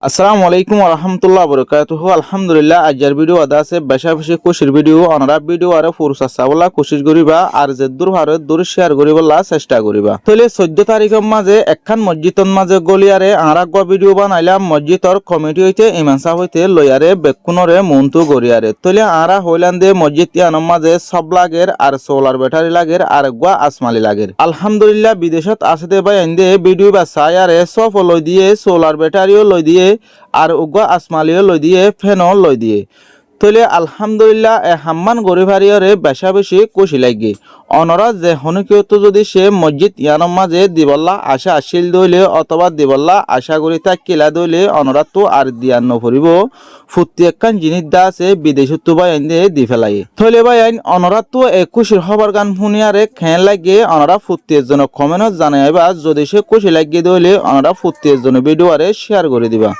আসসালামু আলাইকুম রহমতুল্লাহ বরকাতুহু আলহামদুলিল্লাহ আজকের ভিডিও আদা আছে বেশা বেশি খুশির ভিডিও অনারা ভিডিও আর ফুরসা চাবলা কোশিশ করিবা আর যে দূর ভারত দূর শেয়ার করিবলা চেষ্টা করিবা তলে 14 তারিখের মাঝে একখান মসজিদর মাঝে গলিয়ারে আরাগ ভিডিও বানাইলাম মসজিদর কমিটি হইতে ইমাম সাহেব হইতে লয়ারে বেকুনরে মন্তু গরিয়ারে তলে আরা হইলাম দে মসজিদ ইয়ানোর মাঝে সব লাগের আর সোলার ব্যাটারি লাগের আর গুয়া আসমালি লাগের আলহামদুলিল্লাহ বিদেশত আছে দে ভাই এন্দে ভিডিও বা সায়ারে সব লই দিয়ে সোলার ব্যাটারিও লই দিয়ে আর উগা আসমালিও লই দিয়ে ফ্যানও লই দিয়ে তলে আলহামদুলিল্লাহ হাম্মান গরিভারিয়রে বেশা বেশি খুশি লাগে অনরা যে হনকিয়ত যদি সে মসজিদ ইয়ানোর মাঝে দিবল্লা আশা আসিল দইলে অথবা দিবল্লা আশা করি তা কিলা দইলে অনরা তো আর দিয়ান নফরিব ফুটি একখান জিনিস দা আছে বিদেশত তো ভাই আইন দি ফেলাই থইলে ভাই আইন অনরা তো খুশির হবার গান শুনিয়ারে খেন লাগে অনরা ফুটি এজন্য কমেন্টত জানাইবা যদি সে খুশি লাগিয়ে দইলে অনরা ফুটি এজন্য ভিডিও আরে শেয়ার করে দিবা।